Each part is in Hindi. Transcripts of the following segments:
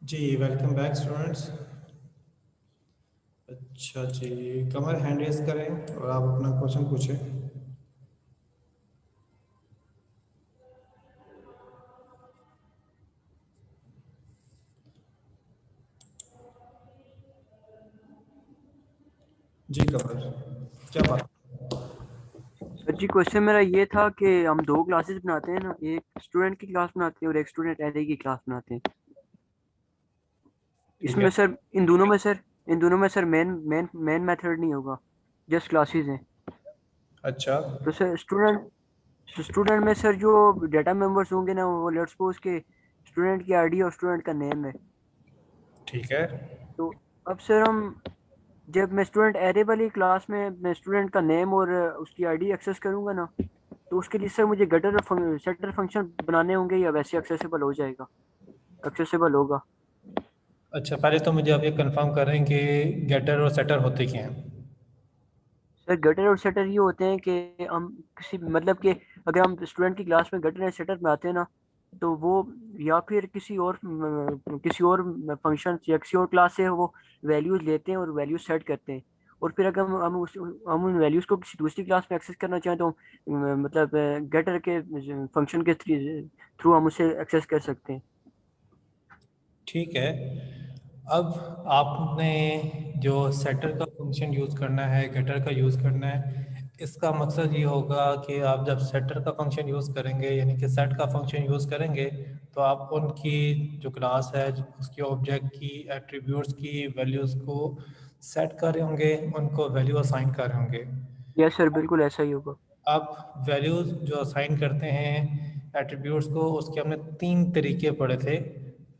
जी वेलकम बैक स्टूडेंट्स। अच्छा जी, कमर हैंड रेस करें और आप अपना क्वेश्चन पूछें। जी कमर, क्या बात? सर जी क्वेश्चन मेरा ये था कि हम दो क्लासेस बनाते हैं ना, एक स्टूडेंट की क्लास बनाते हैं और एक स्टूडेंट एरे की क्लास बनाते हैं। ठीक है। इसमें सर इन दोनों में sir main main main method नहीं होगा, जस्ट क्लासेस हैं। अच्छा। तो सर स्टूडेंट में सर जो डेटा मेंबर्स होंगे ना, वो लेट्स सपोज के स्टूडेंट की आईडी और स्टूडेंट का नेम है। ठीक है। तो अब सर हम जब मैं स्टूडेंट एरे वाली क्लास में मैं स्टूडेंट का नेम और उसकी आईडी एक्सेस करूंगा ना, तो उसके लिए सर मुझे गटर और सेटर फंक्शन बनाने होंगे या वैसे एक्सेसिबल हो जाएगा, एक्सेसिबल होगा। अच्छा, पहले तो मुझे आप ये कंफर्म करें कि गेटर और सेटर होते क्या हैं। सर गटर और सेटर ये होते हैं कि हम किसी मतलब कि अगर हम स्टूडेंट की क्लास में गटर या सेटर बनाते हैं ना, तो वो या फिर किसी और फंक्शन या किसी और क्लास से वो वैल्यूज लेते हैं और वैल्यूज सेट करते हैं। और फिर अगर हम उन वैल्यूज को किसी दूसरी क्लास में एक्सेस करना चाहें तो मतलब गेटर के फंक्शन के थ्रू हम उसे एक्सेस कर सकते हैं। ठीक है। अब आपने जो सेटर का फंक्शन यूज़ करना है, गेटर का यूज़ करना है, इसका मकसद ये होगा कि आप जब सेटर का फंक्शन यूज़ करेंगे, यानी कि सेट का फंक्शन यूज़ करेंगे, तो आप उनकी जो क्लास है, उसके ऑब्जेक्ट की एट्रीब्यूट्स की वैल्यूज़ को सेट कर रहे होंगे, उनको वैल्यू असाइन कर रहे होंगे। यस सर, बिल्कुल ऐसा ही होगा। आप वैल्यूज़ जो असाइन करते हैं एट्रीब्यूट्स को, उसके हमने 3 तरीके पढ़े थे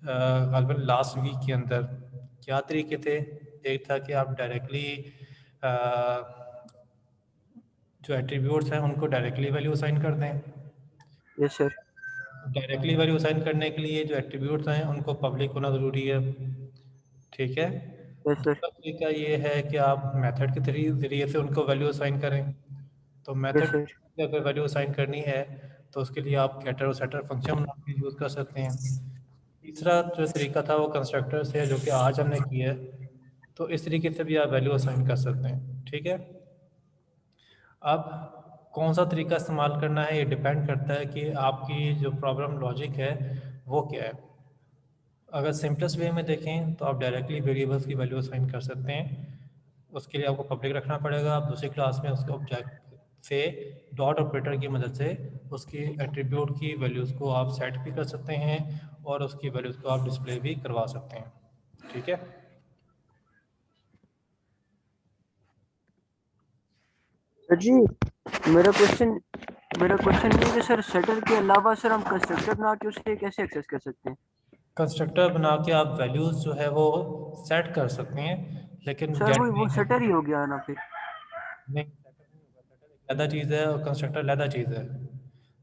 ग़ालिबन लास्ट वीक के अंदर। क्या तरीके थे? एक था कि आप डायरेक्टली जो एट्रीब्यूट्स हैं उनको डायरेक्टली वैल्यू असाइन कर दें। Yes sir. Directly value assign करने के लिए जो एट्रीब्यूट्स हैं उनको पब्लिक होना ज़रूरी है। ठीक है। Yes sir. दूसरा तरीका ये है कि आप मेथड के ज़रिए से उनको वैल्यू असाइन करें। तो यस मेथड सर। की अगर वैल्यू असाइन करनी है तो उसके लिए आप गेटर और सेटर फंक्शन बना के यूज़ कर सकते हैं। तीसरा जो तरीका था वो कंस्ट्रक्टर से है, जो कि आज हमने किया है। तो इस तरीके से भी आप वैल्यू असाइन कर सकते हैं। ठीक है। अब कौन सा तरीका इस्तेमाल करना है ये डिपेंड करता है कि आपकी जो प्रॉब्लम लॉजिक है वो क्या है। अगर सिंपलेस्ट वे में देखें तो आप डायरेक्टली वेरिएबल्स की वैल्यू असाइन कर सकते हैं। उसके लिए आपको पब्लिक रखना पड़ेगा। आप दूसरी क्लास में उसके ऑब्जेक्ट से डॉट ऑपरेटर की मदद से उसकी एट्रीब्यूट की वैल्यूज़ को आप सेट भी कर सकते हैं और उसकी वैल्यूज़ को आप डिस्प्ले भी करवा सकते हैं। ठीक है। सर जी, मेरा क्वेश्चन मेरा क्वेश्चन ये है कि सर सेटर के अलावा सर हम कंस्ट्रक्टर बना के उसे कैसे एक्सेस कर सकते हैं? कंस्ट्रक्टर बना के आप वैल्यूज़ जो है वो सेट कर सकते हैं, लेकिन सर गेट वो नहीं कर सेटर ही सकते। हो गया ना फिर। नहीं, सेटर नहीं होगा। सेटर एक अलग चीज़ है और कंस्ट्रक्टर अलग चीज़ है।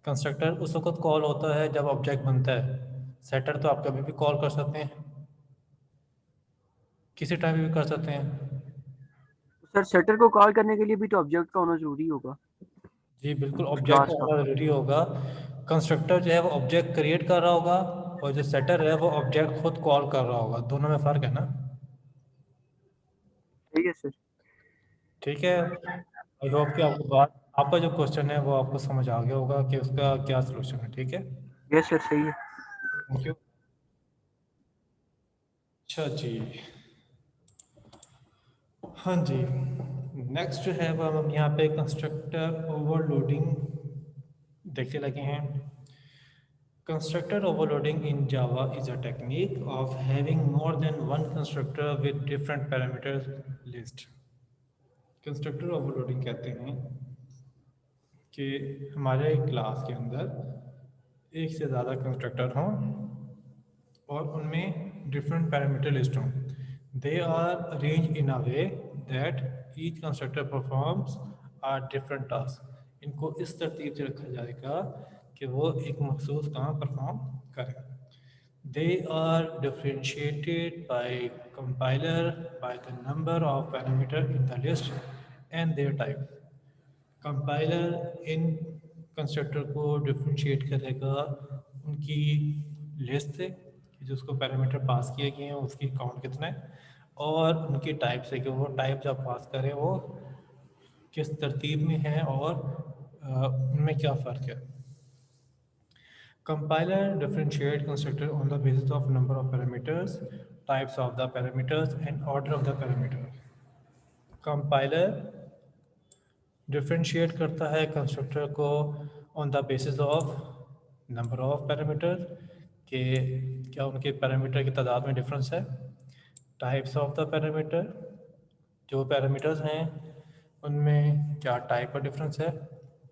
कंस्ट्रक्टर उस वक्त कॉल होता है जब ऑब्जेक्ट बनता है। सेटर तो आप कभी भी कॉल कर सकते हैं, किसी टाइम भी कर सकते हैं। तो सर सेटर को कॉल करने के लिए भी तो ऑब्जेक्ट का होना जरूरी होगा, जी बिल्कुल, उस ऑब्जेक्ट क्लास का। होना ज़रूरी होगा। कंस्ट्रक्टर जो है वो ऑब्जेक्ट क्रिएट कर रहा होगा और जो सेटर है वो ऑब्जेक्ट खुद कॉल कर रहा होगा। दोनों में फ़र्क है ना। ठीक है सर। ठीक है। आई होप कि आपको बात, आपका जो क्वेश्चन है वो आपको समझ आ गया होगा कि उसका क्या सलूशन है। ठीक है। यस सर, सही है। Thank you. अच्छा जी। हाँ जी। नेक्स्ट जो है वो हम यहाँ पे कंस्ट्रक्टर ओवरलोडिंग देखने लगे हैं। Constructor overloading in Java is a technique of having more than one constructor with different parameters list. Constructor overloading कहते हैं कि हमारे क्लास के अंदर एक से ज़्यादा कंस्ट्रक्टर हों और उनमें डिफरेंट पैरामीटर लिस्ट हों। They are arrange in a way that each constructor performs are different task. इनको इस तरतीब से रखा जाएगा कि वो एक मखसूस काम परफॉर्म करें। They are differentiated by compiler by the number of parameter in the list and their type. Compiler in constructor को डिफ्रेंशिएट करेगा उनकी लिस्ट से कि जो उसको पैरामीटर पास किए गए हैं उसकी काउंट कितना है, और उनकी टाइप से कि वो टाइप जब पास करें वो किस तरतीब में है और उनमें क्या फ़र्क है। Compiler differentiate constructor on the basis of number of parameters, types of the parameters and order of the parameter. Compiler differentiate करता है कंस्ट्रक्टर को on the basis of number of parameters कि क्या उनके पैरामीटर की तादाद में डिफरेंस है, टाइप्स ऑफ द पैरामीटर जो पैरामीटर्स हैं उनमें क्या टाइप का डिफरेंस है,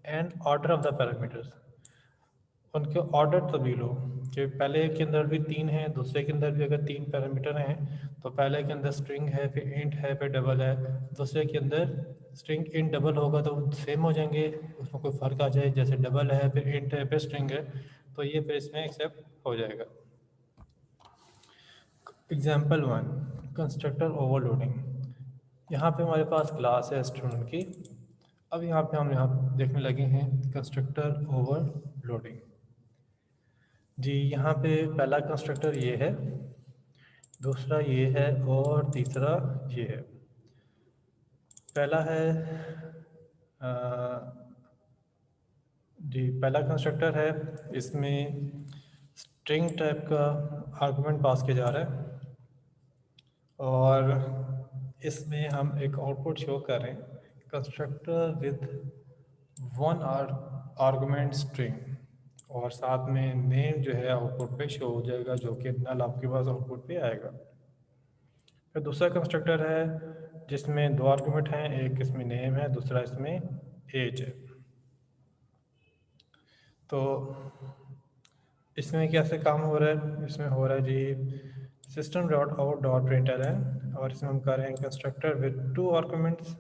and order of the parameters उनके ऑर्डर तब्दील हो कि पहले के अंदर भी 3 हैं, दूसरे के अंदर भी अगर 3 पैरामीटर हैं तो पहले के अंदर स्ट्रिंग है, फिर इंट है, फिर डबल है, दूसरे के अंदर स्ट्रिंग इंट डबल होगा तो सेम हो जाएंगे, उसमें कोई फ़र्क आ जाए जैसे डबल है फिर इंट है फिर स्ट्रिंग है तो ये फिर इसमें एक्सेप्ट हो जाएगा। Example 1 constructor overloading. यहाँ पे हमारे पास क्लास है स्टूडेंट की। अब यहाँ पे हम देखने लगे हैं कंस्ट्रक्टर ओवरलोडिंग। जी यहाँ पे पहला कंस्ट्रक्टर ये है, दूसरा ये है और तीसरा ये है। पहला है जी पहला कंस्ट्रक्टर है, इसमें स्ट्रिंग टाइप का आर्गुमेंट पास किया जा रहा है और इसमें हम एक आउटपुट शो कर रहे हैं constructor with one argument string, और साथ में नेम जो है आउटपुट पे शो हो जाएगा जो कि नल आपके पास आउटपुट पे आएगा। फिर दूसरा कंस्ट्रक्टर है जिसमें 2 आर्गुमेंट हैं, एक इसमें नेम है दूसरा इसमें एज है। तो इसमें कैसे काम हो रहा है, इसमें हो रहा है जी system dot out dot println, और इसमें हम कर रहे हैं कंस्ट्रक्टर विद 2 आर्गुमेंट्स,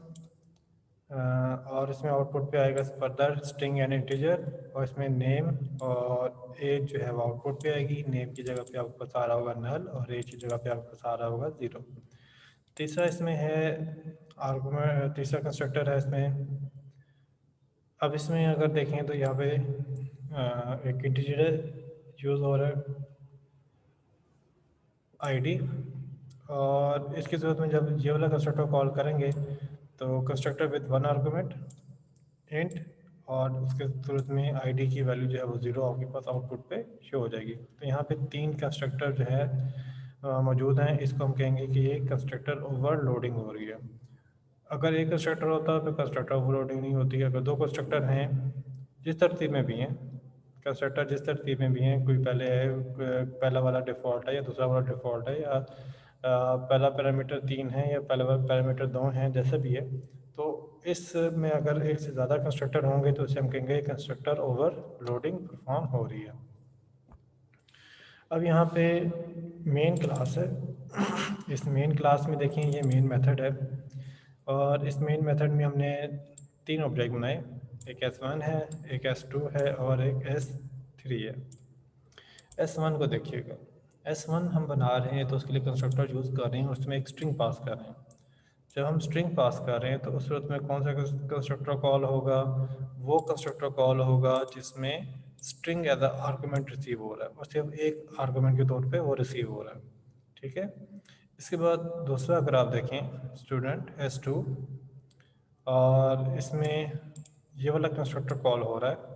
और इसमें आउटपुट पे आएगा फर्दर स्ट्रिंग एंड इंटीजर, और इसमें नेम और एज जो है वो आउटपुट पे आएगी। नेम की जगह पे आपके पास आ रहा होगा नल और एज की जगह पे आपके पास आ रहा होगा 0। तीसरा इसमें है आर्गुमेंट, तीसरा कंस्ट्रक्टर है इसमें। अब इसमें अगर देखें तो यहाँ पे एक इंटीजर यूज़ हो रहा है आईडी, और इसकी ज़रूरत में जब ये वाला कंस्ट्रक्टर कॉल करेंगे तो कंस्ट्रक्टर विद 1 आर्गुमेंट इंट, और उसके सूरत में आईडी की वैल्यू जो है वो 0 आपके पास आउटपुट पे शो हो जाएगी। तो यहाँ पे 3 कंस्ट्रक्टर जो है मौजूद हैं, इसको हम कहेंगे कि ये कंस्ट्रक्टर ओवरलोडिंग हो रही है। अगर एक कंस्ट्रक्टर होता है तो कंस्ट्रक्टर ओवरलोडिंग नहीं होती। अगर 2 कंस्ट्रक्टर हैं जिस तरतीब में भी हैं, कंस्ट्रक्टर जिस तरतीब में भी हैं, कोई पहले है पहला वाला डिफ़ॉल्ट है या दूसरा वाला डिफ़ॉल्ट है, या पहला पैरामीटर 3 है या पहला वाला पैरामीटर 2 हैं, जैसा भी है, तो इसमें अगर एक से ज़्यादा कंस्ट्रक्टर होंगे तो इसे हम कहेंगे कंस्ट्रक्टर ओवरलोडिंग परफॉर्म हो रही है। अब यहाँ पे मेन क्लास है, इस मेन क्लास में देखें ये मेन मेथड है, और इस मेन मेथड में हमने 3 ऑब्जेक्ट बनाए, एक S1 है, एक S2 है और एक S3 है। S1 को देखिएगा, S1 हम बना रहे हैं तो उसके लिए कंस्ट्रक्टर यूज़ कर रहे हैं, उसमें एक स्ट्रिंग पास कर रहे हैं। जब हम स्ट्रिंग पास कर रहे हैं तो उस सूरत में कौन सा कंस्ट्रक्टर कॉल होगा, वो कंस्ट्रक्टर कॉल होगा जिसमें string as a argument receive हो रहा है और सिर्फ एक आर्गुमेंट के तौर पे वो रिसीव हो रहा है। ठीक है, इसके बाद दूसरा अगर आप देखें स्टूडेंट S2, और इसमें ये वाला कंस्ट्रक्टर कॉल हो रहा है।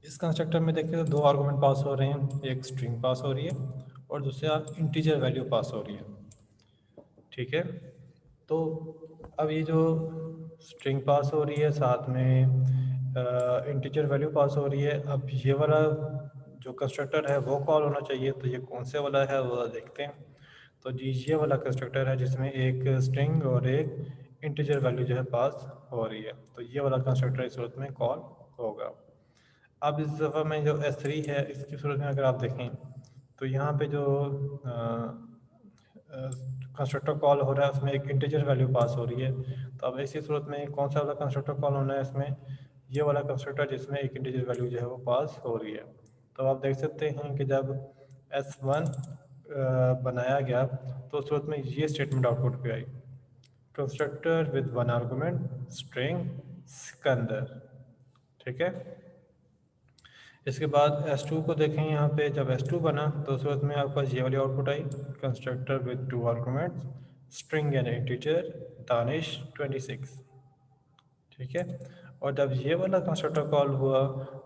इस कंस्ट्रक्टर में देखिए तो 2 आर्गुमेंट पास हो रहे हैं, एक स्ट्रिंग पास हो रही है और दूसरा इंटीजर वैल्यू पास हो रही है। ठीक है, तो अब ये जो स्ट्रिंग पास हो रही है साथ में इंटीजर वैल्यू पास हो रही है, अब ये वाला जो कंस्ट्रक्टर है वो कॉल होना चाहिए, तो ये कौन से वाला है वो देखते हैं। तो जी ये वाला कंस्ट्रक्टर है जिसमें एक स्ट्रिंग और एक इंटीजर वैल्यू जो है पास हो रही है, तो ये वाला कंस्ट्रक्टर इस सूरत में कॉल होगा। अब इस दफ़ा में जो S3 है इसकी सूरत में अगर आप देखें तो यहाँ पे जो कंस्ट्रक्टर कॉल हो रहा है उसमें एक इंटीजर वैल्यू पास हो रही है, तो अब ऐसी सूरत में कौन सा वाला कंस्ट्रक्टर कॉल होना है, इसमें ये वाला कंस्ट्रक्टर जिसमें एक इंटीजर वैल्यू जो है वो पास हो रही है। तो आप देख सकते हैं कि जब S1 बनाया गया तो उस सूरत में ये स्टेटमेंट आउटपुट पे आई, constructor with 1 argument string Sikandar. ठीक है, इसके बाद S2 को देखें, यहाँ पे जब S2 बना तो उस वक्त में आपका ये वाली output I, constructor with 2 arguments, string and integer, Danish 26। ठीक है। और जब ये वाला कंस्ट्रक्टर कॉल हुआ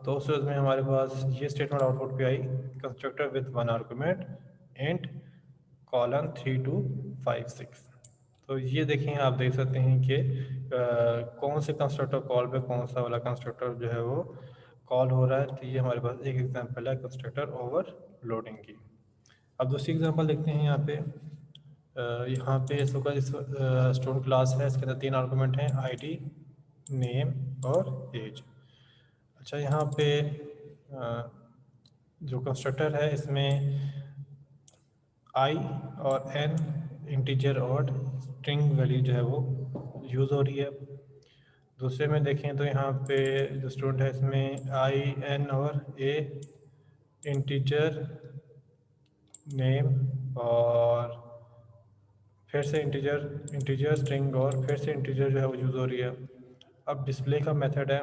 तो उस वक्त में हमारे पास ये स्टेटमेंट आउटपुट पे आई, constructor with 1 argument int colon 3256। तो ये देखें, आप देख सकते हैं कि कौन से कंस्ट्रक्टर कॉल पे कौन सा वाला कंस्ट्रक्टर जो है वो कॉल हो रहा है। तो ये हमारे पास एक एग्जांपल है कंस्ट्रक्टर ओवरलोडिंग की। अब दूसरी एग्जांपल देखते हैं। यहाँ पे इसका स्टूडेंट क्लास है, इसके अंदर 3 आर्गूमेंट हैं, आईडी, नेम और एज। अच्छा, यहाँ पे जो कंस्ट्रक्टर है इसमें आई और एन इंटीजर और स्ट्रिंग वैल्यू जो है वो यूज़ हो रही है। दूसरे में देखें तो यहाँ पे जो स्टूडेंट है इसमें आई, एन और ए इंटीजर, नेम और फिर से इंटीजर स्ट्रिंग और फिर से इंटीजर जो है वो यूज़ हो रही है। अब डिस्प्ले का मेथड है।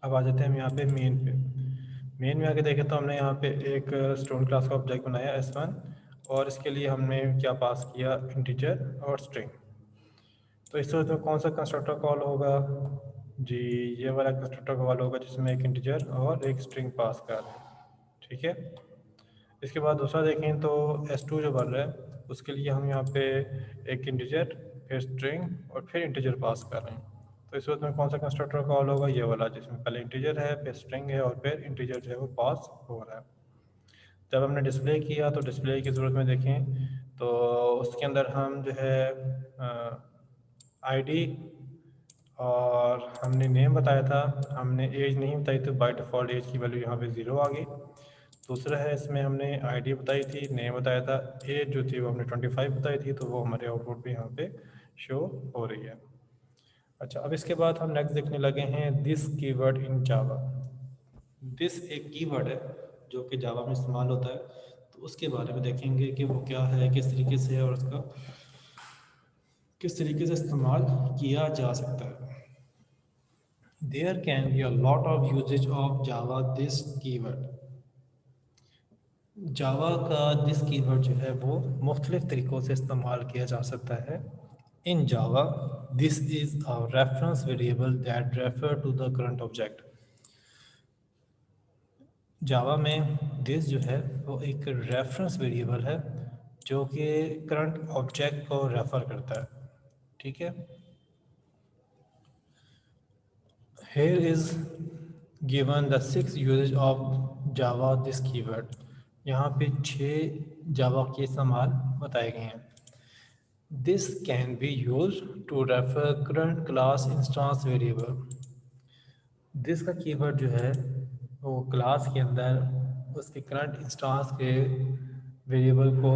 अब आ जाते हैं हम यहाँ पे मेन में आके देखें तो हमने यहाँ पे एक स्टूडेंट क्लास का ऑब्जेक्ट बनाया S1 और इसके लिए हमने क्या पास किया, इंटीजर और स्ट्रिंग। तो इस सूरत में कौन सा कंस्ट्रक्टर कॉल होगा जी, ये वाला कंस्ट्रक्टर कॉल होगा जिसमें एक इंटीजर और एक स्ट्रिंग पास कर रहे हैं। ठीक है। इसके बाद दूसरा देखें तो S2 जो बन रहा है उसके लिए हम यहाँ पे एक इंटीजर, फिर स्ट्रिंग और फिर इंटीजर पास कर रहे हैं। तो इस वक्त में कौन सा कंस्ट्रक्टर कॉल होगा, ये वाला जिसमें पहले इंटीजर है, फिर स्ट्रिंग है और फिर इंटीजर जो है वो पास हो रहा है। जब हमने डिस्प्ले किया तो डिस्प्ले की ज़रूरत में देखें तो उसके अंदर हम जो है आईडी और हमने नेम बताया था, हमने एज नहीं बताई, तो बाय डिफ़ॉल्ट एज की वैल्यू यहाँ पे 0 आ गई। दूसरा है इसमें हमने आईडी बताई थी, नेम बताया था, एज जो थी वो हमने 25 बताई थी, तो वो हमारे आउटपुट पे यहाँ पे शो हो रही है। अच्छा, अब इसके बाद हम नेक्स्ट देखने लगे हैं this keyword in Java. This एक कीवर्ड है जो कि जावा में इस्तेमाल होता है, तो उसके बारे में देखेंगे कि वो क्या है, किस तरीके से है और उसका किस तरीके से इस्तेमाल किया जा सकता है। There can be a lot of usage of Java this keyword. जावा का दिस कीवर्ड जो है वो मुख्तलिफ तरीक़ों से इस्तेमाल किया जा सकता है। In Java this is a reference variable that refer to the current object. Java में दिस जो है वो एक रेफरेंस वेरिएबल है जो कि करंट ऑब्जेक्ट को रेफ़र करता है। ठीक है। Here is given the 6 uses of Java this keyword. यहाँ पे 6 जावा के इस्तेमाल बताए गए हैं। This can be used to refer current class instance variable. This का कीवर्ड जो है वो क्लास के अंदर उसके करंट इंस्टांस के वेरिएबल को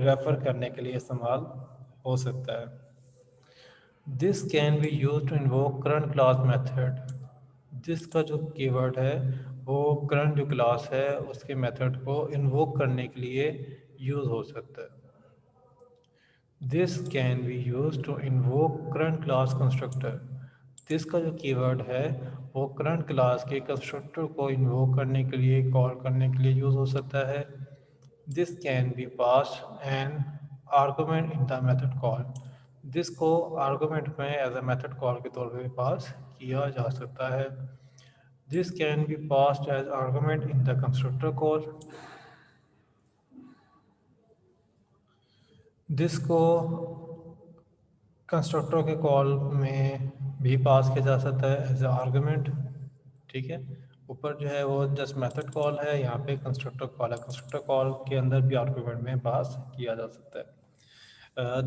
रेफ़र करने के लिए इस्तेमाल हो सकता है। This can be use to invoke current class method. This का जो कीवर्ड है वो करंट जो क्लास है उसके मेथड को इन्वोक करने के लिए यूज़ हो सकता है। This can be use to invoke current class constructor. This का जो कीवर्ड है वो करंट क्लास के कंस्ट्रक्टर को इन्वोक करने के लिए, कॉल करने के लिए यूज़ हो सकता है। This can be pass an argument in the method call. This को आर्गूमेंट में एज अ मेथड कॉल के तौर पे पास किया जा सकता है। This can be passed as argument in the constructor call. This को कंस्ट्रक्टर के कॉल में भी पास किया जा सकता है एज अ आर्गूमेंट। ठीक है। ऊपर जो है वो जस्ट मेथड कॉल है, यहाँ पे कंस्ट्रक्टर कॉल है, कंस्ट्रक्टर कॉल के अंदर भी आर्गूमेंट में पास किया जा सकता है।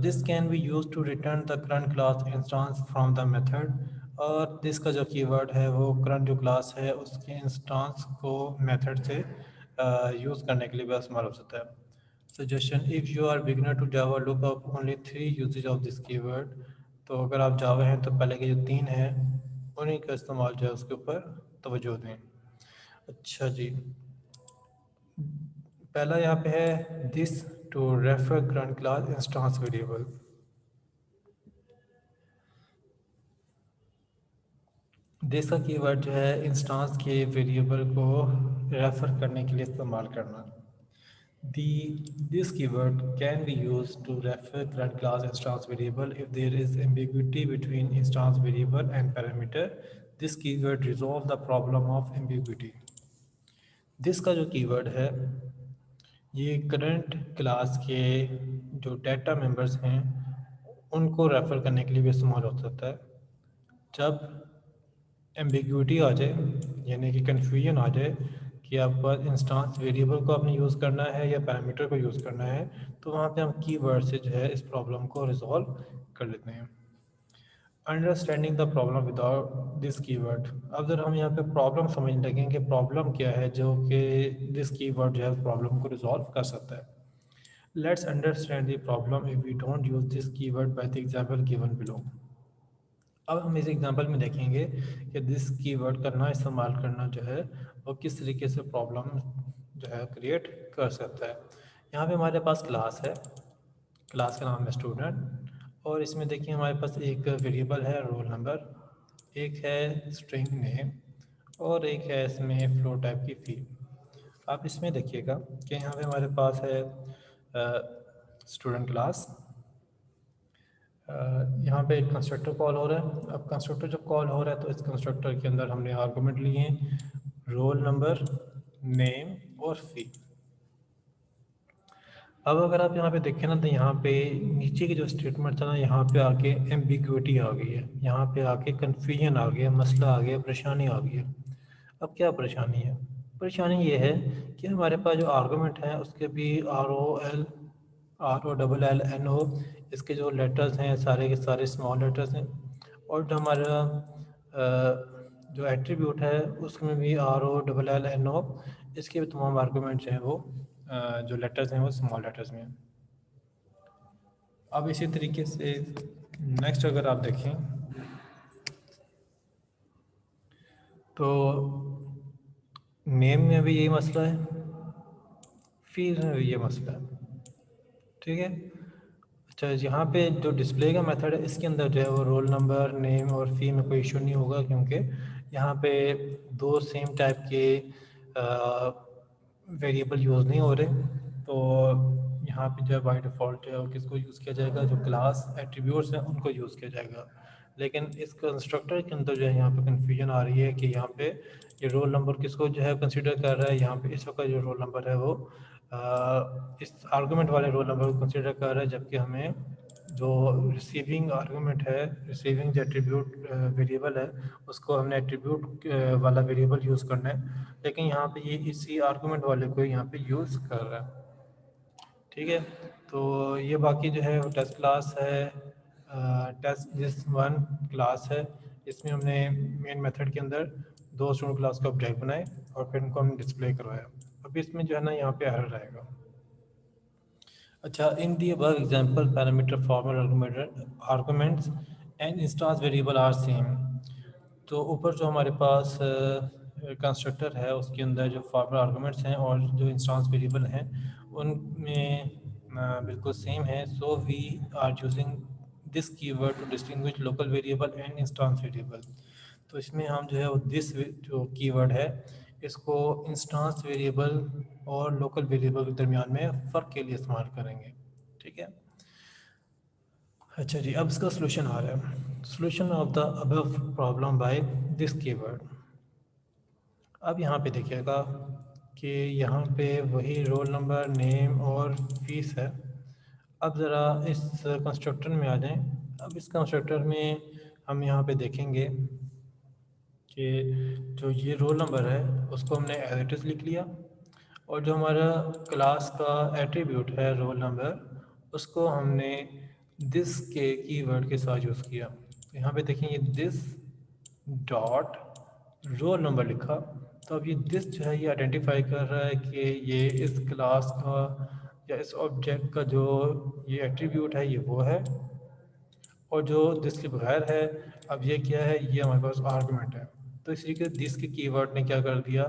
This can be use to return the current class instance from the method. और दिस का जो कीवर्ड है वो करंट जो क्लास है उसके इंस्टांस को मेथड से यूज़ करने के लिए भी इस्तेमाल हो सकता है। Suggestion, if you are beginner to Java look up only 3 usages of this keyword. तो अगर आप जावा हैं तो पहले के जो 3 हैं उन्हीं का इस्तेमाल जो है उसके ऊपर तवज्जो दें। अच्छा जी, पहला यहाँ पे है this to refer current class instance variable. This का कीवर्ड जो है इंस्टांस के वेरिएबल को रेफर करने के लिए इस्तेमाल करना। This keyword can be used to refer current class instance variable if there is ambiguity between instance variable and parameter. This keyword resolve the problem of ambiguity. This का जो कीवर्ड है ये करंट क्लास के जो डाटा मेंबर्स हैं उनको रेफर करने के लिए भी इस्तेमाल हो सकता है। जब एम्बिग्यूटी आ जाए यानी कि कन्फ्यूजन आ जाए कि आपका इंस्टांस वेरिएबल को आपने यूज़ करना है या पैरामीटर को यूज़ करना है, तो वहाँ पे हम कीवर्ड से जो है इस प्रॉब्लम को रिजॉल्व कर लेते हैं। Understanding the problem without this keyword. अब जरा हम यहाँ पे प्रॉब्लम समझने लगें कि प्रॉब्लम क्या है जो कि दिस कीवर्ड जो है उस प्रॉब्लम को रिजॉल्व कर सकता है। Let's understand the problem if we don't use this keyword by the example given below. अब हम इस एग्जांपल में देखेंगे कि दिस कीवर्ड करना इस्तेमाल करना जो है वो किस तरीके से प्रॉब्लम जो है क्रिएट कर सकता है। यहाँ पे हमारे पास क्लास है, क्लास का नाम है स्टूडेंट, और इसमें देखिए हमारे पास एक वेरिएबल है रोल नंबर, एक है स्ट्रिंग नेम और एक है इसमें फ्लो टाइप की फी। आप इसमें देखिएगा कि यहाँ पे हमारे पास है स्टूडेंट क्लास, यहाँ पे एक कंस्ट्रक्टर कॉल हो रहा है। अब कंस्ट्रक्टर जब कॉल हो रहा है तो इस कंस्ट्रक्टर के अंदर हमने आर्गुमेंट लिए हैं रोल नंबर, नेम और फी। अब अगर आप यहाँ पे देखें ना तो यहाँ पे नीचे की जो स्टेटमेंट था ना यहाँ पे आके एम्बिग्विटी आ गई है, यहाँ पे आके कन्फ्यूजन आ गया, मसला आ गया, परेशानी आ गई है। अब क्या परेशानी है? परेशानी ये है कि हमारे पास जो आर्गुमेंट है उसके भी ROLLNO इसके जो लेटर्स हैं सारे के सारे स्मॉल लेटर्स हैं, और जो हमारा जो एट्रीब्यूट है उसमें भी ROLLNO इसके भी तमाम आर्गुमेंट जो हैं वो जो लेटर्स हैं वो स्मॉल लेटर्स में हैं। अब इसी तरीके से नेक्स्ट अगर आप देखें तो नेम में भी यही मसला है, फीस में भी ये मसला है। ठीक है। अच्छा, यहाँ पे जो डिस्प्ले का मेथड है इसके अंदर जो है वो रोल नंबर, नेम और फी में कोई इशू नहीं होगा, क्योंकि यहाँ पे दो सेम टाइप के वेरिएबल यूज़ नहीं हो रहे। तो यहाँ पे जो है बाई डिफ़ॉल्ट जो है वो किसको यूज़ किया जाएगा, जो क्लास एट्रीब्यूट्स हैं उनको यूज़ किया जाएगा। लेकिन इस कंस्ट्रक्टर के अंदर जो है यहाँ पे कन्फ्यूजन आ रही है कि यहाँ पे ये रोल नंबर किसको जो है कंसिडर कर रहा है। यहाँ पे इस वक्त जो रोल नंबर है वो इस आर्गुमेंट वाले रोल नंबर को कंसिडर कर रहा है, जबकि हमें जो रिसीविंग आर्गुमेंट है, रिसीविंग जो एट्रीब्यूट वेरिएबल है उसको हमने एट्रीब्यूट वाला वेरिएबल यूज़ करना है, लेकिन यहाँ पे ये इसी आर्गुमेंट वाले को यहाँ पे यूज़ कर रहा है। ठीक है। तो ये बाकी जो है वो टेस्ट क्लास है, टेस्ट दिस वन क्लास है। इसमें हमने मेन मेथड के अंदर दो स्टूडेंट क्लास का ऑब्जेक्ट बनाए और फिर इनको हम डिस्प्ले करवाया। अभी इसमें जो है ना यहाँ पे एरर आएगा। अच्छा, in the above example parameter formal arguments and instance variable are same. तो ऊपर जो हमारे पास कंस्ट्रक्टर है उसके अंदर जो फॉर्मल आर्गुमेंट्स हैं और जो इंस्टांस वेरिएबल हैं उनमें बिल्कुल सेम है। So we are using this keyword to distinguish local variable and instance variable. तो इसमें हम जो है वो दिस जो कीवर्ड है इसको इंस्टांस वेरिएबल और लोकल वेरिएबल के दरमियान में फ़र्क के लिए इस्तेमाल करेंगे। ठीक है। अच्छा जी, अब इसका सोल्यूशन आ रहा है, solution of the above problem by this keyword. अब यहाँ पे देखिएगा कि यहाँ पे वही रोल नंबर, नेम और फीस है। अब ज़रा इस कंस्ट्रक्टर में आ जाएं। अब इस कंस्ट्रक्टर में हम यहाँ पे देखेंगे कि जो ये रोल नंबर है उसको हमने एज इट इज़ लिख लिया, और जो हमारा क्लास का एट्रीब्यूट है रोल नंबर उसको हमने दिस के कीवर्ड के साथ यूज़ किया। तो यहाँ पे देखें ये दिस डॉट रोल नंबर लिखा, तो अब ये दिस जो है ये आइडेंटिफाई कर रहा है कि ये इस क्लास का या इस ऑब्जेक्ट का जो ये एट्रीब्यूट है ये वो है, और जो दिस के बगैर है अब ये क्या है, ये हमारे पास आर्गुमेंट है। तो इस तरीके से दिस के कीवर्ड ने क्या कर दिया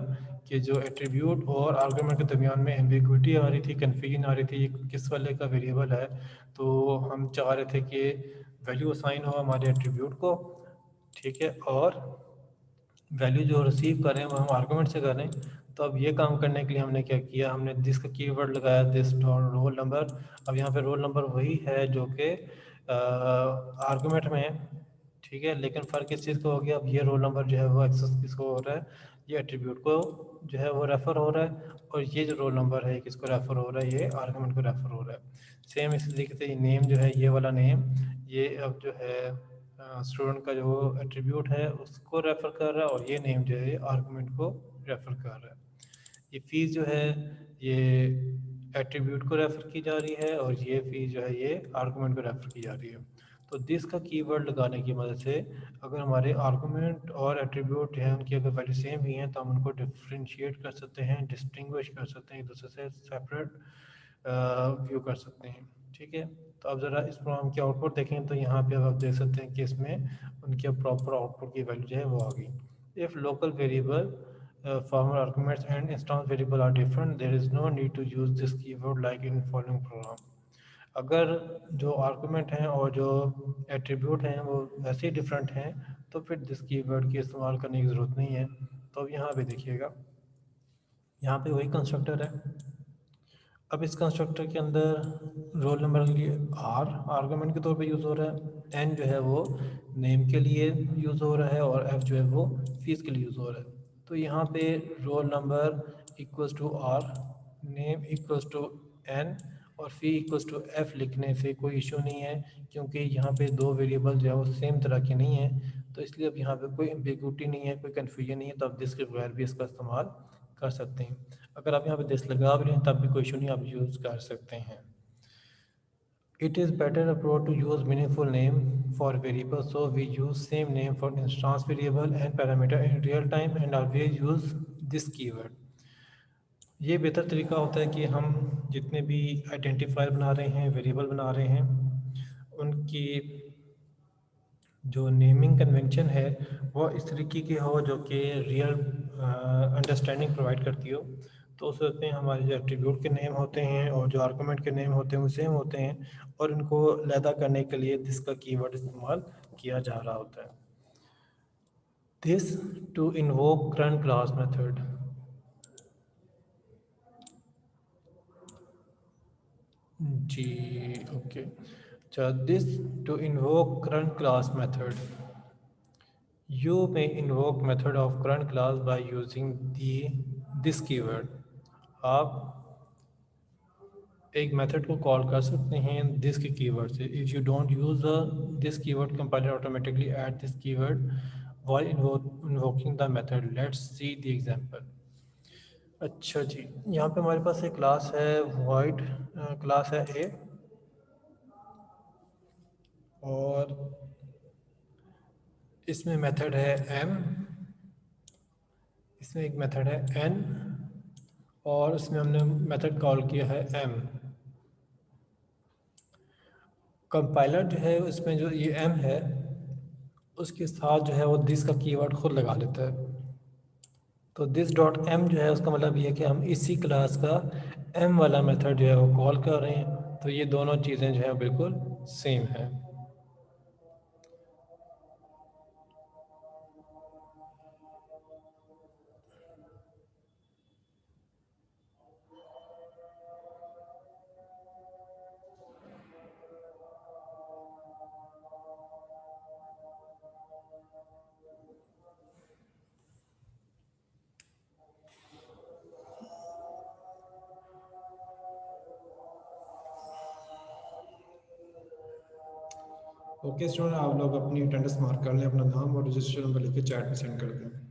कि जो एट्रीब्यूट और आर्गुमेंट के दरमियान में एम्बिग्विटी आ रही थी, कन्फ्यूजन आ रही थी, ये किस वाले का वेरिएबल है, तो हम चाह रहे थे कि वैल्यू असाइन हो हमारे एट्रीब्यूट को। ठीक है। और वैल्यू जो रिसीव कर रहे हैं वो हम आर्गूमेंट से कर रहे हैं। तो अब ये काम करने के लिए हमने क्या किया, हमने दिस का कीवर्ड लगाया, दिस डॉट रोल नंबर। अब यहाँ पे रोल नंबर वही है जो कि आर्गूमेंट में है, ठीक है, लेकिन फ़र्क इस चीज़ का हो गया, अब ये रोल नंबर जो है वो एक्सेस किसको हो रहा है, ये एट्रीब्यूट को जो है वो रेफ़र हो रहा है, और ये जो रोल नंबर है किसको रेफ़र हो रहा है, ये आर्गूमेंट को रेफ़र हो रहा है। सेम इसी तरीके से नेम जो है, ये वाला नेम, ये अब जो है स्टूडेंट का जो एट्रीब्यूट है उसको रेफ़र कर रहा है, और ये नेम जो है आर्गूमेंट को रेफ़र कर रहा है। ये फ़ीस जो है ये एट्रीब्यूट को रेफ़र की जा रही है, और ये फ़ीस जो है ये आर्गूमेंट को रेफ़र की जा रही है। तो दिस का कीवर्ड लगाने की मदद से अगर हमारे आर्गूमेंट और एट्रीब्यूट हैं उनकी अगर वैल्यू सेम भी हैं तो हम उनको डिफ्रेंशिएट कर सकते हैं, डिस्टिंग्विश कर सकते हैं, एक दूसरे से सेपरेट व्यू कर सकते हैं, ठीक है। तो अब ज़रा इस प्रोग्राम की आउटपुट देखें तो यहाँ पे अब आप देख सकते हैं कि इसमें उनके प्रॉपर आउटपुट की वैल्यू जो है वो आ गई। If local variable formal arguments and instance variable are different, there is no need to use this keyword like in following program. अगर जो आर्गूमेंट हैं और जो एट्रीब्यूट हैं वो वैसे ही डिफरेंट हैं तो फिर दिस कीवर्ड की इस्तेमाल करने की ज़रूरत नहीं है। तो अब यहाँ पे देखिएगा, यहाँ पे वही कंस्ट्रक्टर है। अब इस कंस्ट्रक्टर के अंदर रोल नंबर के लिए आर आर्गूमेंट के तौर पे यूज़ हो रहा है, एन जो है वो नेम के लिए यूज़ हो रहा है, और एफ जो है वो फीस के लिए यूज़ हो रहा है। तो यहाँ पे roll number equals to R, name equals to N, और फी इक्वल्स टू एफ लिखने से कोई इशू नहीं है, क्योंकि यहाँ पे दो वेरिएबल जो है वो सेम तरह के नहीं हैं। तो इसलिए अब यहाँ पे कोई एम्बिग्यूटी नहीं है, कोई कन्फ्यूजन नहीं है, तो आप दिस के बगैर भी इसका इस्तेमाल कर सकते हैं। अगर आप यहाँ पे दिस लगा भी रहे हैं तब भी कोई इशू नहीं, आप यूज़ कर सकते हैं। It is better approach to use meaningful name for variable, so we use same name for instance variable and parameter in real time and always use this keyword. ये बेहतर तरीका होता है कि हम जितने भी आइडेंटिफायर बना रहे हैं, वेरिएबल बना रहे हैं, उनकी जो नेमिंग कन्वेंशन है वो इस तरीके की हो जो कि रियल अंडरस्टैंडिंग प्रोवाइड करती हो। तो उस वक्त में हमारे जो एट्रीब्यूट के नेम होते हैं और जो आर्गूमेंट के नेम होते हैं वो सेम होते हैं, और इनको लैदा करने के लिए दिस का कीवर्ड इस्तेमाल किया जा रहा होता है। This to invoke current class method. जी, ओके। अच्छा, this to invoke current class method, you may invoke method of current class by using this keyword. आप एक मेथड को कॉल कर सकते हैं दिस के कीवर्ड से। If you don't use the this keyword, compiler automatically add this keyword while invoking the method. Let's see the example. अच्छा जी, यहाँ पे हमारे पास एक क्लास है void, क्लास है a, और इसमें मेथड है m, इसमें एक मेथड है n, और इसमें हमने मेथड कॉल किया है m। कंपाइलर जो है उसमें जो ये m है उसके साथ जो है वो दिस का कीवर्ड खुद लगा लेता है। तो दिस डॉट एम जो है उसका मतलब ये है कि हम इसी क्लास का एम वाला मेथड जो है वो कॉल कर रहे हैं। तो ये दोनों चीज़ें जो है बिल्कुल सेम है। ओके स्टूडेंट, आप लोग अपनी अटेंडेंस मार्क कर लें, अपना नाम और रजिस्टर नंबर लिख के चैट में सेंड कर दें।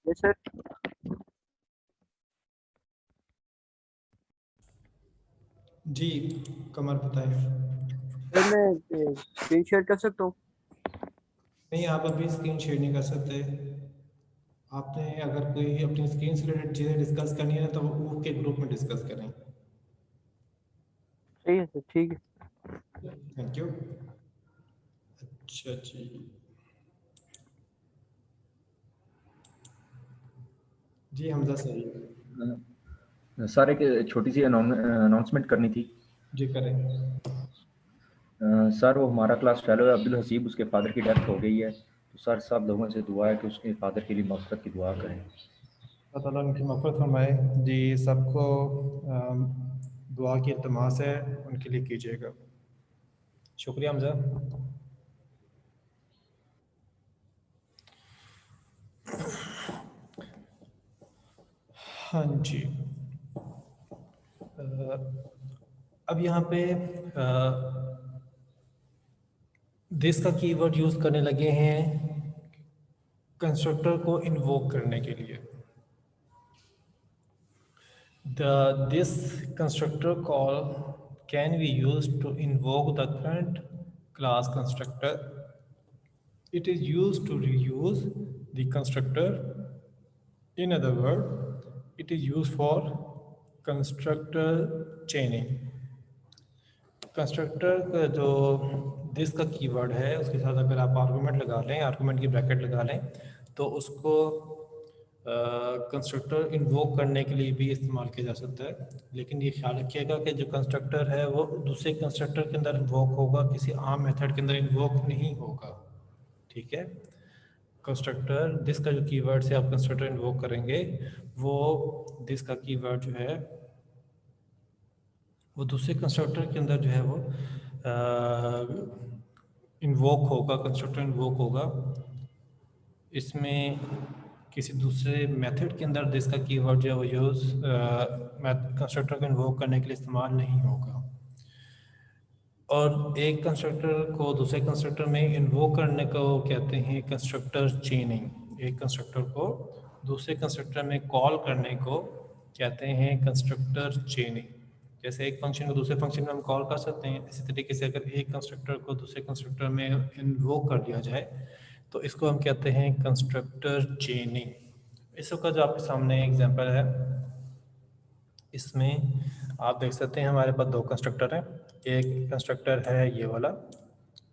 Yes sir. जी कमर बताएं। सर मैं स्क्रीन शेयर कर सकता हूँ? नहीं, आप अभी स्क्रीन शेयर नहीं कर सकते। आपने अगर कोई अपनी स्क्रीन से रिलेटेड चीज़ें डिस्कस करनी है तो वो के ग्रुप में डिस्कस करें। सही है सर, ठीक है। Thank you. अच्छा जी। जी हमजा सही है। सर एक छोटी सी अनाउंसमेंट करनी थी। जी करें। सर वो हमारा क्लास फेलो है अब्दुल हसीब, उसके फादर की डेथ हो गई है, तो सर सब लोगों से दुआ है कि उसके फादर के लिए मग़फ़िरत की दुआ करें। अल्लाह ताला उनकी मग़फ़िरत फरमाए। जी सबको दुआ की इल्तिमास है, उनके लिए कीजिएगा। शुक्रिया हमजा। हाँ जी। अब यहाँ पे दिस का कीवर्ड यूज़ करने लगे हैं कंस्ट्रक्टर को इन्वोक करने के लिए। This constructor call can be used to invoke the current class constructor. It is used to reuse the constructor. In other words, it is used for constructor chaining. Constructor का जो दिस का कीवर्ड है उसके साथ अगर आप आर्गूमेंट लगा लें, आर्गूमेंट की ब्रैकेट लगा लें, तो उसको कंस्ट्रक्टर इन्वोक करने के लिए भी इस्तेमाल किया जा सकता है। लेकिन ये ख्याल रखिएगा कि जो कंस्ट्रक्टर है वो दूसरे कंस्ट्रक्टर के अंदर इन्वोक होगा, किसी आम मेथड के अंदर इन्वोक नहीं होगा। ठीक है। कंस्ट्रक्टर दिस का जो कीवर्ड से आप कंस्ट्रक्टर इन्वोक करेंगे, वो दिस का कीवर्ड जो है वो दूसरे कंस्ट्रक्टर के अंदर जो है वो इन्वोक होगा, कंस्ट्रक्टर इन्वोक होगा। इसमें किसी दूसरे मेथड के अंदर दिस का कीवर्ड जो है वो यूज़ कंस्ट्रक्टर को इन्वोक करने के लिए इस्तेमाल नहीं होगा। और एक कंस्ट्रक्टर को दूसरे कंस्ट्रक्टर में इन्वोक करने को कहते हैं कंस्ट्रक्टर चेनिंग। एक कंस्ट्रक्टर को दूसरे कंस्ट्रक्टर में कॉल करने को कहते हैं कंस्ट्रक्टर चेनिंग। जैसे एक फंक्शन को दूसरे फंक्शन में हम कॉल कर सकते हैं, इसी तरीके से अगर एक कंस्ट्रक्टर को दूसरे कंस्ट्रक्टर में इन्वोक कर दिया जाए तो इसको हम कहते हैं कंस्ट्रक्टर चेनिंग। इसका जो आपके सामने एग्जांपल है, इसमें आप देख सकते हैं हमारे पास दो कंस्ट्रक्टर हैं। एक कंस्ट्रक्टर है ये वाला,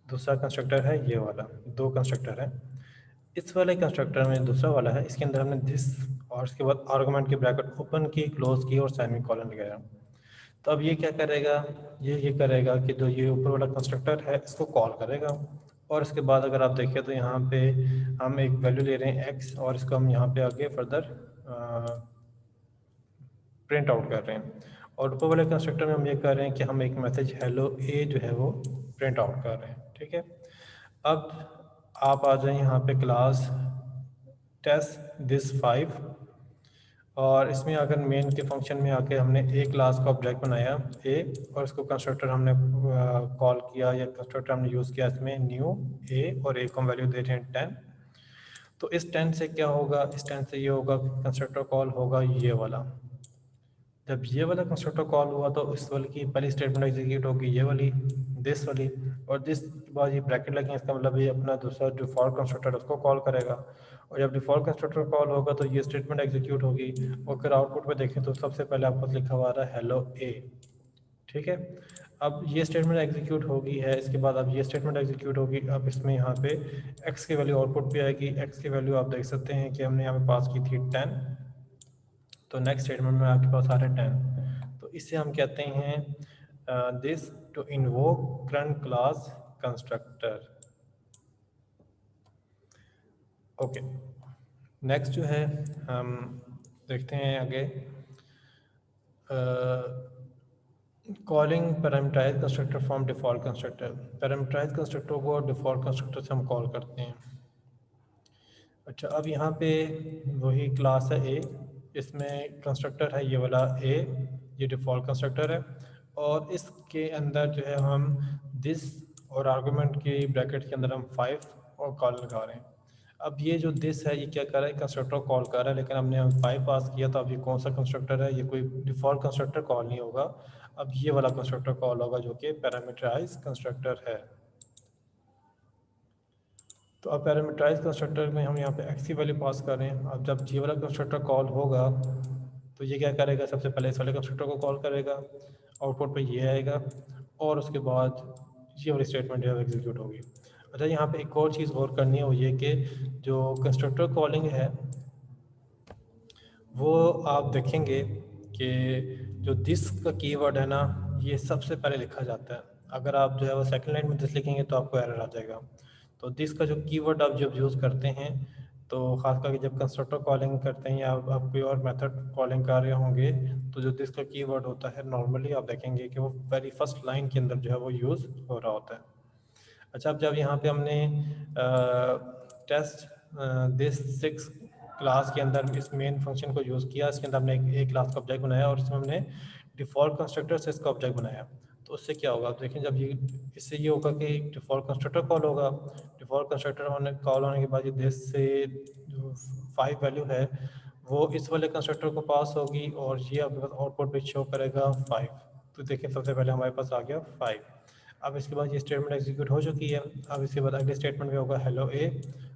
दूसरा कंस्ट्रक्टर है ये वाला। दो कंस्ट्रक्टर हैं। इस वाले कंस्ट्रक्टर में दूसरा वाला है, इसके अंदर हमने दिस और इसके बाद आर्गुमेंट की ब्रैकेट ओपन की, क्लोज की और सेमीकोलन लगाया। तो अब ये क्या करेगा, ये करेगा कि जो ये ऊपर वाला कंस्ट्रक्टर है इसको कॉल करेगा, और इसके बाद अगर आप देखें तो यहाँ पे हम एक वैल्यू ले रहे हैं x, और इसको हम यहाँ पे आगे फर्दर प्रिंट आउट कर रहे हैं। और ऊपर वाले कंस्ट्रक्टर में हम ये कर रहे हैं कि हम एक मैसेज हेलो ए जो है वो प्रिंट आउट कर रहे हैं। ठीक है। अब आप आ जाए यहाँ पे क्लास टेस्ट दिस 5, और इसमें अगर मेन के फंक्शन में आके हमने ए क्लास का ऑब्जेक्ट बनाया ए, और इसको कंस्ट्रक्टर हमने कॉल किया या कंस्ट्रक्टर हमने यूज़ किया इसमें न्यू ए, और ए को हम वैल्यू दे रहे हैं 10। तो इस 10 से क्या होगा, इस 10 से ये होगा कि कंस्ट्रक्टर कॉल होगा ये वाला। जब ये वाला कंस्ट्रक्टर कॉल हुआ तो इस वाले की पहली स्टेटमेंट एग्जीक्यूट होगी ये वाली, दिस वाली, और दिस के बाद ये ब्रैकेट लगे, इसका मतलब ये अपना दूसरा डिफॉल्ट कंस्ट्रक्टर उसको कॉल करेगा, और जब डिफॉल्ट कंस्ट्रक्टर कॉल होगा तो ये स्टेटमेंट एग्जीक्यूट होगी। और फिर आउटपुट में देखें तो सबसे पहले आपको लिखा हुआ रहा है हेलो ए। ठीक है। अब ये स्टेटमेंट एग्जीक्यूट होगी है, इसके बाद अब ये स्टेटमेंट एग्जीक्यूट होगी। अब इसमें यहाँ पे एक्स की वैल्यू आउटपुट पे आएगी। एक्स की वैल्यू आप देख सकते हैं कि हमने यहाँ पे पास की थी 10, तो नेक्स्ट स्टेटमेंट में आपके पास आ रहा है 10। तो इससे हम कहते हैं this to invoke current class constructor. Okay, next जो है हम देखते हैं आगे, calling parameterize constructor from default constructor. Parameterize constructor को डिफ़ॉल्ट कंस्ट्रक्टर से हम कॉल करते हैं। अच्छा, अब यहाँ पे वही क्लास है ए, इसमें कंस्ट्रक्टर है ये वाला ए, ये डिफ़ॉल्ट कंस्ट्रक्टर है, और इसके अंदर जो है हम दिस और आर्गुमेंट की ब्रैकेट के अंदर हम 5 और कॉल लगा रहे हैं। अब ये जो दिस है ये क्या कर रहा है, कंस्ट्रक्टर कॉल कर रहा है, लेकिन हमने 5 पास किया तो अब ये कौन सा कंस्ट्रक्टर है, ये कोई डिफ़ॉल्ट कंस्ट्रक्टर कॉल नहीं होगा, अब ये वाला कंस्ट्रक्टर कॉल होगा जो कि पैरामीटराइज कंस्ट्रक्टर है। तो अब पैरामीटराइज कंस्ट्रक्टर में हम यहाँ पे एक्स की वैल्यू पास कर रहे हैं। अब जब ये वाला कंस्ट्रक्टर कॉल होगा तो ये क्या करेगा, सबसे पहले इस वाले कंस्ट्रक्टर को कॉल करेगा, आउटपुट पे ये आएगा और उसके बाद ये वाली स्टेटमेंट जो है एग्जीक्यूट होगी। अच्छा, यहाँ पे एक और चीज़ और करनी है, वो ये कि जो कंस्ट्रक्टर कॉलिंग है वो आप देखेंगे कि जो दिस का कीवर्ड है ना, ये सबसे पहले लिखा जाता है। अगर आप जो है वो सेकंड लाइन में दिस लिखेंगे तो आपको एरर आ जाएगा। तो दिस का जो कीवर्ड आप जब यूज़ करते हैं, तो ख़ास करके जब कंस्ट्रक्टर कॉलिंग करते हैं या आप कोई और मेथड कॉलिंग कर रहे होंगे, तो जो दिस का कीवर्ड होता है नॉर्मली आप देखेंगे कि वो वेरी फर्स्ट लाइन के अंदर जो है वो यूज़ हो रहा होता है। अच्छा, अब जब यहाँ पे हमने टेस्ट दिस 6 क्लास के अंदर इस मेन फंक्शन को यूज़ किया, इसके अंदर हमने एक क्लास का ऑब्जेक्ट बनाया और इसमें हमने डिफ़ॉल्ट कंस्ट्रक्टर से इसका ऑब्जेक्ट बनाया। तो उससे क्या होगा, आप देखें, जब ये इससे ये होगा कि डिफ़ॉल्ट कंस्ट्रक्टर कॉल होगा, डिफ़ॉल्ट कंस्ट्रक्टर कॉल होने के बाद ये दिस से जो 5 वैल्यू है वो इस वाले कंस्ट्रक्टर को पास होगी और ये आपके पास आउटपुट पे शो करेगा 5। तो देखिए सबसे पहले हमारे पास आ गया 5। अब इसके बाद ये स्टेटमेंट एग्जीक्यूट हो चुकी है। अब इसके बाद अगले स्टेटमेंट में होगा हेलो ए,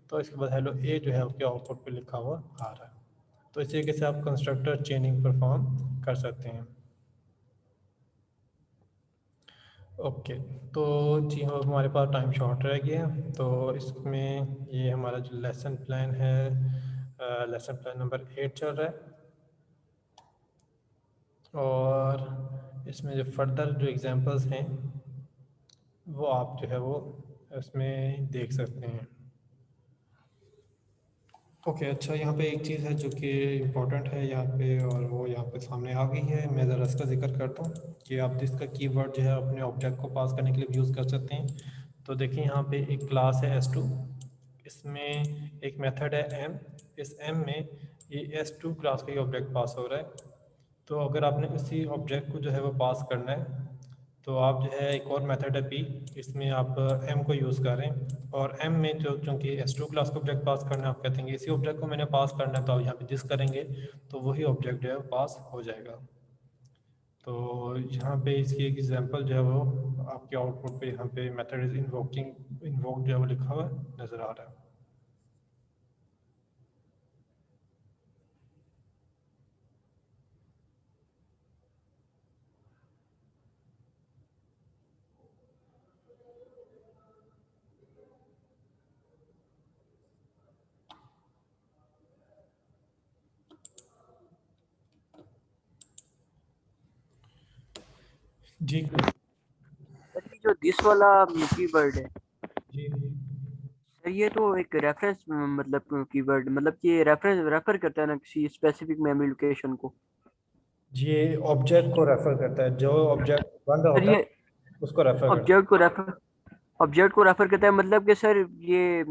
तो इसके बाद हेलो ए जो है आपके आउटपुट पे लिखा हुआ आ रहा है। तो इस तरीके से आप कंस्ट्रक्टर चेनिंग परफॉर्म कर सकते हैं। ओके, तो जी हाँ, हमारे पास टाइम शॉर्ट रह गया, तो इसमें ये हमारा जो लेसन प्लान है, लेसन प्लान नंबर 8 चल रहा है और इसमें जो फर्दर जो एग्जांपल्स हैं वो आप जो है वो इसमें देख सकते हैं। ओके, अच्छा, यहाँ पे एक चीज़ है जो कि इम्पोर्टेंट है यहाँ पे, और वो यहाँ पे सामने आ गई है। मैं ज़रा इसका जिक्र करता हूँ कि आप इसका कीवर्ड जो है अपने ऑब्जेक्ट को पास करने के लिए यूज़ कर सकते हैं। तो देखिए यहाँ पे एक क्लास है S2, इसमें एक मेथड है M, इस M में ये S2 क्लास का ही ऑब्जेक्ट पास हो रहा है। तो अगर आपने इसी ऑब्जेक्ट को जो है वो पास करना है तो आप जो है एक और मेथड है P, इसमें आप M को यूज़ करें और M में जो चूँकि S2 क्लास का ऑब्जेक्ट पास करना है, आप कहते हैं इसी ऑब्जेक्ट को मैंने पास करना है, तो आप यहाँ पे दिस करेंगे तो वही ऑब्जेक्ट जो है पास हो जाएगा। तो यहाँ पे इसकी एक एग्जांपल जो है वो आपके आउटपुट पे यहाँ पे मेथड इज इन्वोक जो है वो लिखा हुआ नज़र आ रहा है। जी सर ये जो दिस वाला कीवर्ड है जी सर, ये तो एक रेफरेंस मतलब कीवर्ड, मतलब कि ये रेफर करता है ना किसी स्पेसिफिक मेमोरी लोकेशन को। ये ऑब्जेक्ट को रेफर करता है, जो ऑब्जेक्ट बन रहा सर होता ये है उसको रेफर करता ऑब्जेक्ट को रेफर करता है, मतलब कि सर ये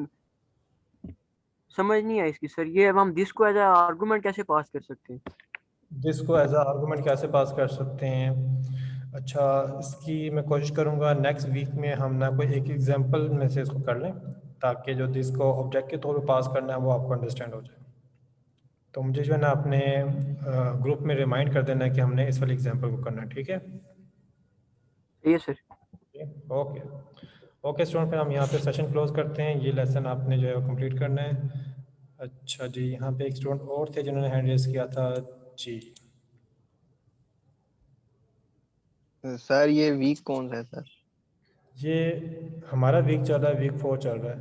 समझ नहीं आई इसकी सर, ये अब हम दिस को एज ए आर्गुमेंट कैसे पास कर सकते हैं? है। जिसको एज अ आर्गूमेंट कैसे पास कर सकते हैं, अच्छा, इसकी मैं कोशिश करूँगा नेक्स्ट वीक में हम ना कोई एक एग्जांपल में से इसको कर लें, ताकि जो जिसको ऑब्जेक्ट के तौर पे पास करना है वो आपको अंडरस्टैंड हो जाए। तो मुझे जो है ना अपने ग्रुप में रिमाइंड कर देना है कि हमने इस वाले एग्जांपल को करना है, ठीक है? ये सर। ओके ओके स्टूडेंट, फिर हम यहाँ पे सेशन क्लोज करते हैं। ये लेसन आपने जो है वो कंप्लीट करना है। अच्छा जी, यहाँ पे एक स्टूडेंट और थे जिन्होंने हैंड रेज किया था जी। सर ये वीक कौन सा है सर? ये हमारा वीक चल रहा है, वीक 4 चल रहा है।